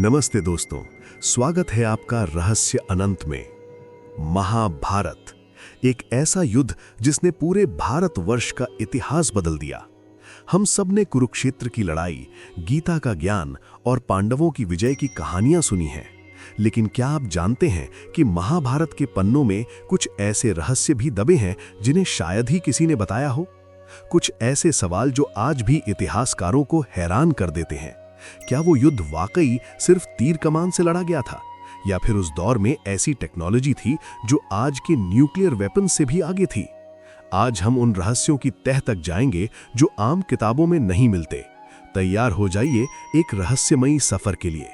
नमस्ते दोस्तों, स्वागत है आपका रहस्य अनंत में। महाभारत, एक ऐसा युद्ध जिसने पूरे भारतवर्ष का इतिहास बदल दिया। हम सब ने कुरुक्षेत्र की लड़ाई, गीता का ज्ञान और पांडवों की विजय की कहानियां सुनी हैं, लेकिन क्या आप जानते हैं कि महाभारत के पन्नों में कुछ ऐसे रहस्य भी दबे हैं जिन्हें शायद ही किसी ने बताया हो। कुछ ऐसे सवाल जो आज भी इतिहासकारों को हैरान कर देते हैं। क्या वो युद्ध वाकई सिर्फ तीर कमान से लड़ा गया था, या फिर उस दौर में ऐसी टेक्नोलॉजी थी जो आज के न्यूक्लियर वेपन से भी आगे थी? आज हम उन रहस्यों की तह तक जाएंगे जो आम किताबों में नहीं मिलते। तैयार हो जाइए एक रहस्यमयी सफर के लिए।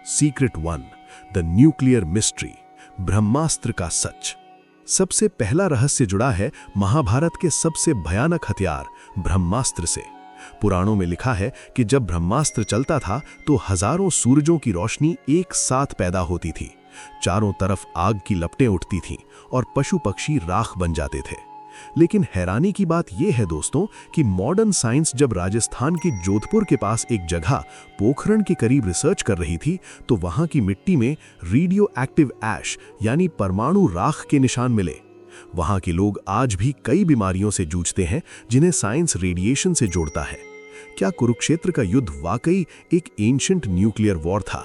सीक्रेट 1, द न्यूक्लियर मिस्ट्री, ब्रह्मास्त्र का सच। सबसे पहला रहस्य जुड़ा है महाभारत के सबसे भयानक हथियार ब्रह्मास्त्र से। पुराणों में लिखा है कि जब ब्रह्मास्त्र चलता था तो हजारों सूरजों की रोशनी एक साथ पैदा होती थी, चारों तरफ आग की लपटें उठती थीं और पशु पक्षी राख बन जाते थे। लेकिन हैरानी की बात यह है दोस्तों कि मॉडर्न साइंस जब राजस्थान के जोधपुर के पास एक जगह पोखरण के करीब रिसर्च कर रही थी तो वहां की मिट्टी में रेडियो एक्टिव ऐश यानी परमाणु राख के निशान मिले। वहां के लोग आज भी कई बीमारियों से जूझते हैं जिन्हें साइंस रेडिएशन से जोड़ता है। क्या कुरुक्षेत्र का युद्ध वाकई एक एंशिएंट न्यूक्लियर वॉर था?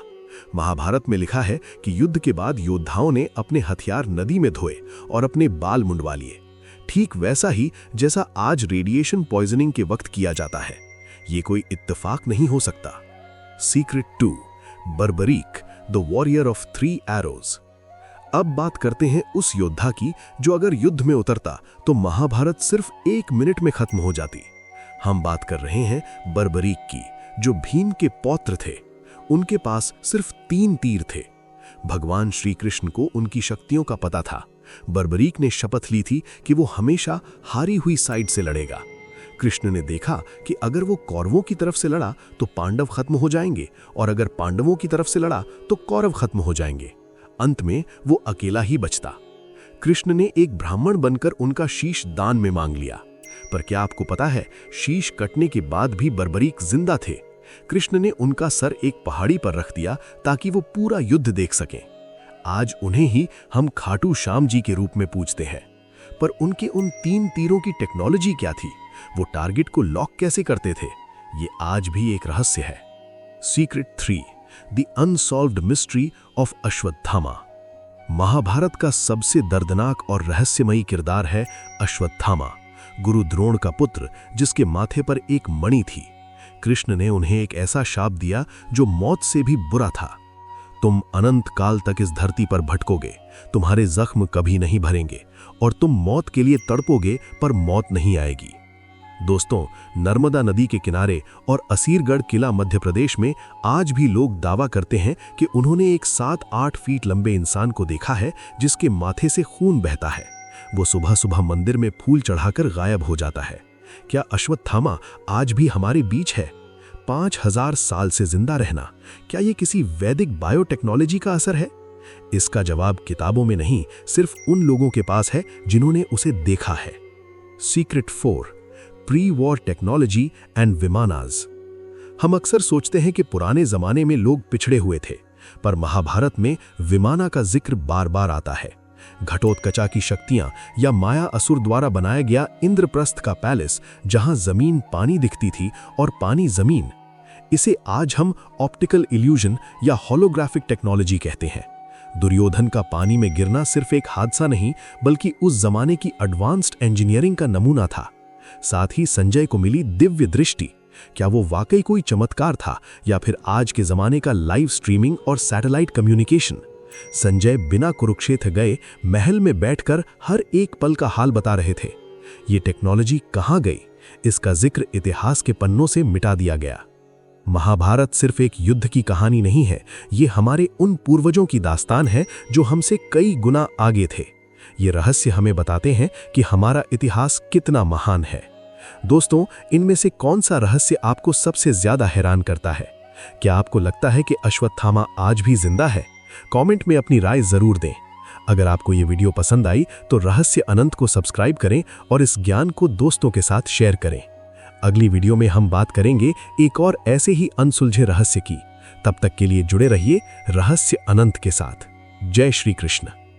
महाभारत में लिखा है कि युद्ध के बाद योद्धाओं ने अपने हथियार नदी में धोए और अपने बाल मुंडवा लिए, ठीक वैसा ही जैसा आज रेडिएशन पॉइजनिंग के वक्त किया जाता है। ये कोई इत्तेफाक नहीं हो सकता। Secret 2, Barbarik, the warrior of 3 arrows. अब बात करते हैं उस योद्धा की जो अगर युद्ध में उतरता तो महाभारत सिर्फ 1 मिनट में खत्म हो जाती। हम बात कर रहे हैं बर्बरीक की, जो भीम के पौत्र थे। उनके पास सिर्फ 3 तीर थे। भगवान श्री कृष्ण को उनकी शक्तियों का पता था। बर्बरीक ने शपथ ली थी कि वो हमेशा हारी हुई साइड से लड़ेगा। कृष्ण ने देखा कि अगर वो कौरवों की तरफ से लड़ा तो पांडव खत्म हो जाएंगे, और अगर पांडवों की तरफ से लड़ा तो कौरव खत्म हो जाएंगे। अंत में वो अकेला ही बचता। कृष्ण ने एक ब्राह्मण बनकर उनका शीश दान में मांग लिया। पर क्या आपको पता है, शीश कटने के बाद भी बर्बरीक जिंदा थे। कृष्ण ने उनका सर एक पहाड़ी पर रख दिया ताकि वो पूरा युद्ध देख सकें। आज उन्हें ही हम खाटू श्याम जी के रूप में पूजते हैं। पर उनके उन 3 तीरों की टेक्नोलॉजी क्या थी? वो टारगेट को लॉक कैसे करते थे? ये आज भी एक रहस्य है। Secret 3, the unsolved mystery of Ashwatthama. Mahabharata का सबसे दर्दनाक और रहस्यमयी किरदार है अश्वत्थामा, गुरु द्रोण का पुत्र, जिसके माथे पर एक मणि थी। कृष्ण ने उन्हें एक ऐसा शाप दिया जो मौत से भी बुरा था। तुम अनंत काल तक इस धरती पर भटकोगे, तुम्हारे जख्म कभी नहीं भरेंगे और तुम मौत के लिए तड़पोगे पर मौत नहीं आएगी। दोस्तों, नर्मदा नदी के किनारे और असीरगढ़ किला मध्य प्रदेश में आज भी लोग दावा करते हैं कि उन्होंने एक 7-8 फीट लंबे इंसान को देखा है जिसके माथे से खून बहता है। वो सुबह सुबह मंदिर में फूल चढ़ाकर गायब हो जाता है। क्या अश्वत्थामा आज भी हमारे बीच है? 5000 साल से जिंदा रहना, क्या ये किसी वैदिक बायोटेक्नोलॉजी का असर है? इसका जवाब किताबों में नहीं, सिर्फ उन लोगों के पास है जिन्होंने उसे देखा है। Secret 4, pre war technology and विमानाज। हम अक्सर सोचते हैं कि पुराने जमाने में लोग पिछड़े हुए थे, पर महाभारत में विमाना का जिक्र बार बार आता है। घटोत्कचा की शक्तियां या माया असुर द्वारा बनाया गया इंद्रप्रस्थ का पैलेस, जहां जमीन पानी दिखती थी और पानी जमीन, इसे आज हम ऑप्टिकल इल्यूजन या होलोग्राफिक टेक्नोलॉजी कहते हैं। दुर्योधन का पानी में गिरना सिर्फ एक हादसा नहीं, बल्कि उस जमाने की एडवांस्ड इंजीनियरिंग का नमूना था। साथ ही संजय को मिली दिव्य दृष्टि, क्या वो वाकई कोई चमत्कार था या फिर आज के जमाने का लाइव स्ट्रीमिंग और सैटेलाइट कम्युनिकेशन? संजय बिना कुरुक्षेत्र गए महल में बैठकर हर एक पल का हाल बता रहे थे। ये टेक्नोलॉजी कहां गई? इसका जिक्र इतिहास के पन्नों से मिटा दिया गया। महाभारत सिर्फ एक युद्ध की कहानी नहीं है, ये हमारे उन पूर्वजों की दास्तान है जो हमसे कई गुना आगे थे। ये रहस्य हमें बताते हैं कि हमारा इतिहास कितना महान है। दोस्तों, इनमें से कौन सा रहस्य आपको सबसे ज्यादा हैरान करता है? क्या आपको लगता है कि अश्वत्थामा आज भी जिंदा है? कमेंट में अपनी राय जरूर दें। अगर आपको ये वीडियो पसंद आई तो रहस्य अनंत को सब्सक्राइब करें और इस ज्ञान को दोस्तों के साथ शेयर करें। अगली वीडियो में हम बात करेंगे एक और ऐसे ही अनसुलझे रहस्य की। तब तक के लिए जुड़े रहिए रहस्य अनंत के साथ। जय श्री कृष्ण।